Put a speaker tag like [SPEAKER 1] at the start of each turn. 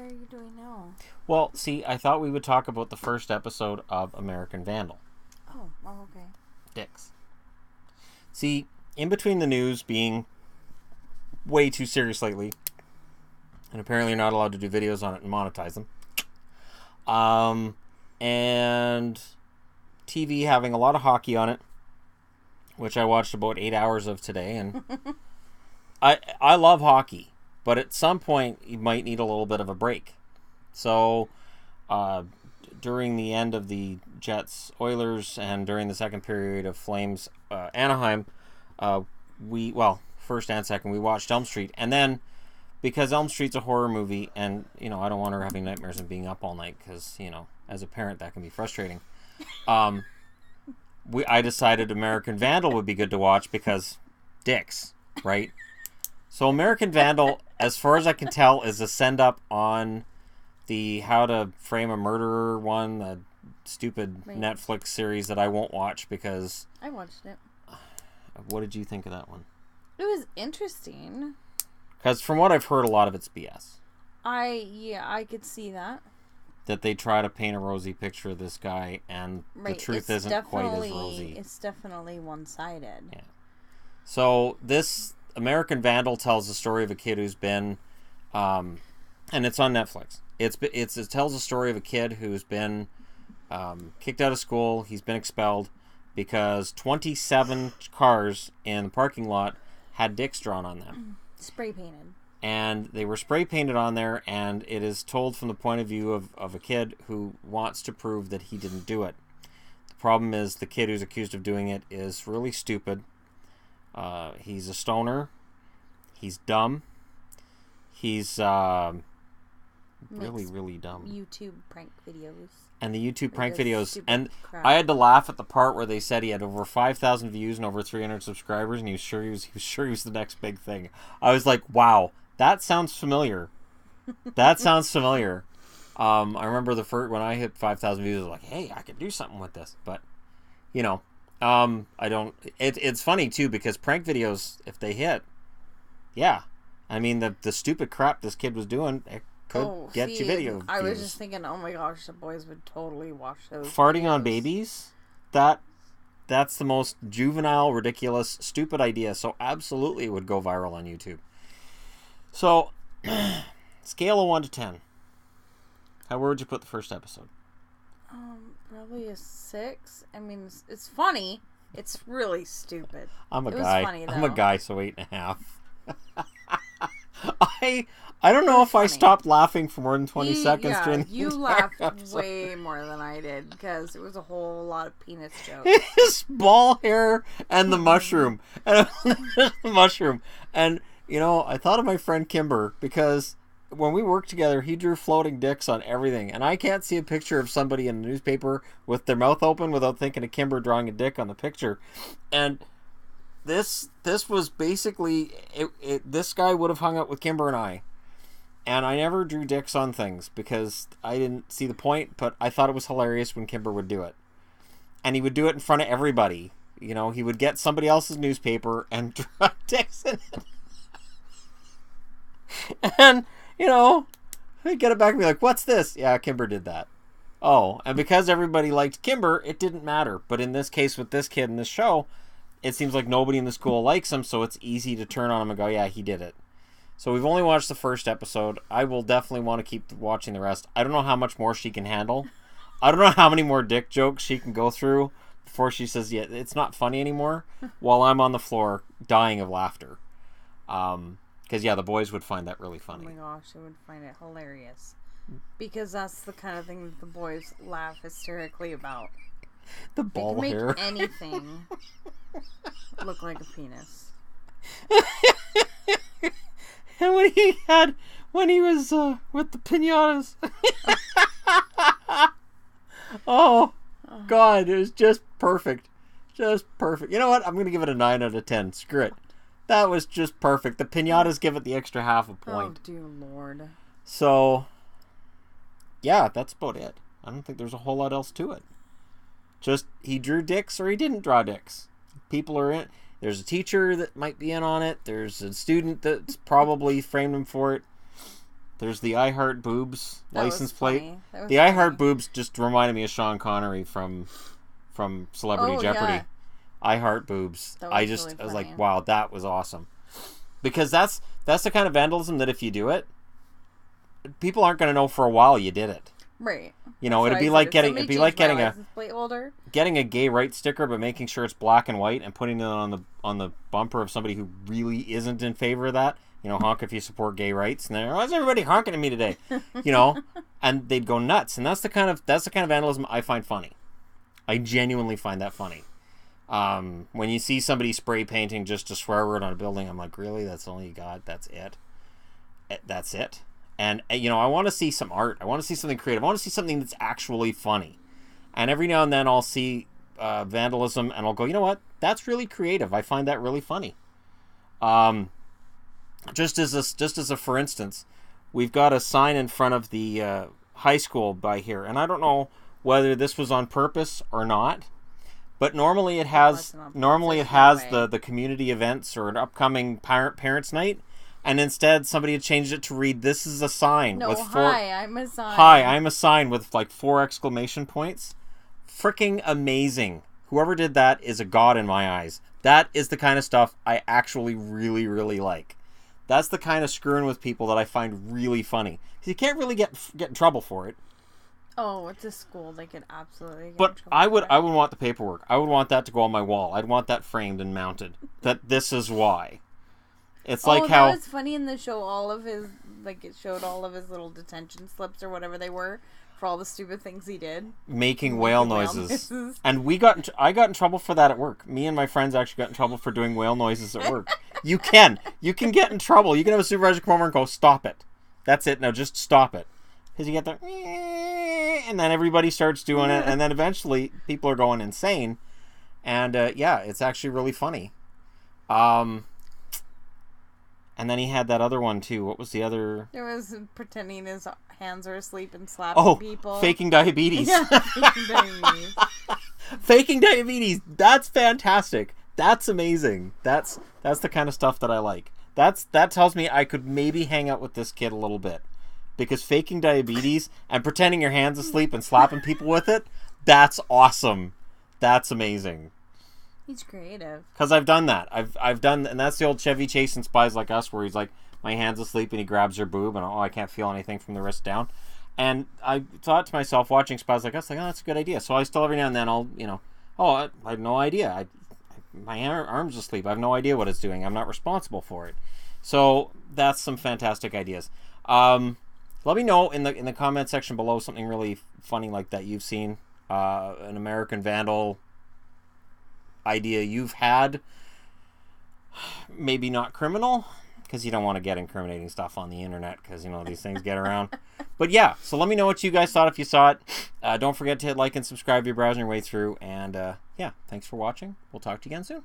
[SPEAKER 1] are you doing now?
[SPEAKER 2] Well, see, I thought we would talk about the first episode of American Vandal.
[SPEAKER 1] Oh, okay.
[SPEAKER 2] Dicks. See, in between the news being way too serious lately, and apparently you're not allowed to do videos on it and monetize them, and TV having a lot of hockey on it, which I watched about 8 hours of today, and I love hockey, but at some point you might need a little bit of a break. So during the end of the Jets Oilers and during the second period of Flames Anaheim, first and second, we watched Elm Street, and then because Elm Street's a horror movie, and I don't want her having nightmares and being up all night because as a parent that can be frustrating. I decided American Vandal would be good to watch because dicks, right? So American Vandal, as far as I can tell, is a send up on the How to Frame a Murderer one, the stupid Netflix series that I won't watch because
[SPEAKER 1] I watched it.
[SPEAKER 2] What did you think of that one?
[SPEAKER 1] It was interesting.
[SPEAKER 2] Because from what I've heard, a lot of it's BS.
[SPEAKER 1] I could see that.
[SPEAKER 2] That they try to paint a rosy picture of this guy, and the truth isn't quite as rosy.
[SPEAKER 1] It's definitely one-sided.
[SPEAKER 2] Yeah. So this American Vandal tells the story of a kid who's been, and it's on Netflix. It tells the story of a kid who's been kicked out of school. He's been expelled because 27 cars in the parking lot had dicks drawn on them.
[SPEAKER 1] Spray painted.
[SPEAKER 2] And they were spray painted on there, and it is told from the point of view of a kid who wants to prove that he didn't do it. The problem is the kid who's accused of doing it is really stupid. He's a stoner. He's dumb. He's really, really dumb.
[SPEAKER 1] YouTube prank videos.
[SPEAKER 2] And the YouTube prank videos. And
[SPEAKER 1] crap.
[SPEAKER 2] I had to laugh at the part where they said he had over 5,000 views and over 300 subscribers, and he was sure he was the next big thing. I was like, wow, that sounds familiar. That sounds familiar. I remember the first when I hit 5,000 views, I was like, hey, I could do something with this. But, I don't. It's funny too because prank videos, if they hit, yeah, I mean the stupid crap this kid was doing. It could get you video views.
[SPEAKER 1] I was just thinking, oh my gosh, the boys would totally watch those.
[SPEAKER 2] Farting
[SPEAKER 1] videos.
[SPEAKER 2] on babies? That's the most juvenile, ridiculous, stupid idea. So absolutely it would go viral on YouTube. So, scale of 1 to 10. Where would you put the first episode?
[SPEAKER 1] Probably a 6. I mean, it's funny. It's really stupid.
[SPEAKER 2] I'm a
[SPEAKER 1] guy.
[SPEAKER 2] Was funny, though. I'm a guy, so 8.5. I don't know if
[SPEAKER 1] funny.
[SPEAKER 2] I stopped laughing for more than 20 seconds during the
[SPEAKER 1] you laughed way more than I did because it was a whole lot of penis jokes.
[SPEAKER 2] His ball hair and the mushroom. And the mushroom. And, I thought of my friend Kimber because when we worked together, he drew floating dicks on everything. And I can't see a picture of somebody in a newspaper with their mouth open without thinking of Kimber drawing a dick on the picture. And this was basically, this guy would have hung out with Kimber and I. And I never drew dicks on things because I didn't see the point, but I thought it was hilarious when Kimber would do it. And he would do it in front of everybody. He would get somebody else's newspaper and draw dicks in it. And, he'd get it back and be like, what's this? Yeah, Kimber did that. Oh, and because everybody liked Kimber, it didn't matter. But in this case with this kid in this show, it seems like nobody in the school likes him, so it's easy to turn on him and go, yeah, he did it. So we've only watched the first episode. I will definitely want to keep watching the rest. I don't know how much more she can handle. I don't know how many more dick jokes she can go through before she says, yeah, it's not funny anymore, while I'm on the floor dying of laughter. Because, the boys would find that really funny.
[SPEAKER 1] Oh my gosh, they would find it hilarious. Because that's the kind of thing that the boys laugh hysterically about.
[SPEAKER 2] The ball hair.
[SPEAKER 1] They can make anything look like a penis.
[SPEAKER 2] And when he was with the pinatas. Oh, God, it was just perfect. Just perfect. You know what? I'm going to give it a 9 out of 10. Screw it. That was just perfect. The pinatas give it the extra half a point.
[SPEAKER 1] Oh, dear Lord.
[SPEAKER 2] So, yeah, that's about it. I don't think there's a whole lot else to it. Just, he drew dicks or he didn't draw dicks. People are in. There's a teacher that might be in on it. There's a student that's probably framed him for it. There's the I Heart Boobs license plate. The
[SPEAKER 1] funny.
[SPEAKER 2] I Heart Boobs just reminded me of Sean Connery from Celebrity Jeopardy.
[SPEAKER 1] Yeah.
[SPEAKER 2] I Heart Boobs. I was
[SPEAKER 1] really
[SPEAKER 2] like,
[SPEAKER 1] funny.
[SPEAKER 2] wow, that was awesome. Because that's the kind of vandalism that if you do it, people aren't going to know for a while you did it.
[SPEAKER 1] Right.
[SPEAKER 2] You know, it'd be like getting a gay rights sticker, but making sure it's black and white and putting it on the bumper of somebody who really isn't in favor of that. You know, honk if you support gay rights, and they're, why is everybody honking at me today? You know, and they'd go nuts. And that's the kind of vandalism I find funny. I genuinely find that funny. When you see somebody spray painting just a swear word on a building, I'm like, really? That's all you got? That's it? That's it? And, you know, I want to see some art. I want to see something creative. I want to see something that's actually funny. And every now and then I'll see vandalism and I'll go, you know what? That's really creative. I find that really funny. Just as a for instance, we've got a sign in front of the high school by here. And I don't know whether this was on purpose or not. But normally it has the community events or an upcoming parents' night. And instead, somebody had changed it to read, "This is a sign."
[SPEAKER 1] No,
[SPEAKER 2] with
[SPEAKER 1] hi, I'm a sign.
[SPEAKER 2] Hi, I'm a sign with like 4 exclamation points. Freaking amazing. Whoever did that is a god in my eyes. That is the kind of stuff I actually really, really like. That's the kind of screwing with people that I find really funny. Because you can't really get in trouble for it.
[SPEAKER 1] Oh, it's a school. They could absolutely get
[SPEAKER 2] But
[SPEAKER 1] in trouble
[SPEAKER 2] I would
[SPEAKER 1] for it.
[SPEAKER 2] want the paperwork. I would want that to go on my wall. I'd want that framed and mounted. That this is why. It's like how...
[SPEAKER 1] that was funny in the show. All of his, like, it showed all of his little detention slips or whatever they were for all the stupid things he did.
[SPEAKER 2] Making whale noises. And I got in trouble for that at work. Me and my friends actually got in trouble for doing whale noises at work. You can get in trouble. You can have a supervisor come over and go, stop it. That's it. Now just stop it. Because you get the... And then everybody starts doing it. And then eventually people are going insane. And yeah, it's actually really funny. And then he had that other one too. What was the other?
[SPEAKER 1] There was pretending his hands are asleep and slapping people.
[SPEAKER 2] Faking diabetes.
[SPEAKER 1] Yeah, faking diabetes.
[SPEAKER 2] Faking diabetes. That's fantastic. That's amazing. That's the kind of stuff that I like. That tells me I could maybe hang out with this kid a little bit. Because faking diabetes and pretending your hand's asleep and slapping people with it, that's awesome. That's amazing.
[SPEAKER 1] He's creative.
[SPEAKER 2] Because I've done that. I've done, and that's the old Chevy Chase in Spies Like Us, where he's like, my hand's asleep, and he grabs her boob, and I can't feel anything from the wrist down. And I thought to myself, watching Spies Like Us, like, oh, that's a good idea. So I still every now and then I'll, I have no idea. My arm's asleep. I have no idea what it's doing. I'm not responsible for it. So that's some fantastic ideas. Let me know in the comment section below something really funny like that you've seen. An American Vandal idea you've had. Maybe not criminal, because you don't want to get incriminating stuff on the internet, because these things get around. But yeah, so let me know what you guys thought if you saw it. Don't forget to hit like and subscribe if you're browsing your way through. And yeah, thanks for watching. We'll talk to you again soon.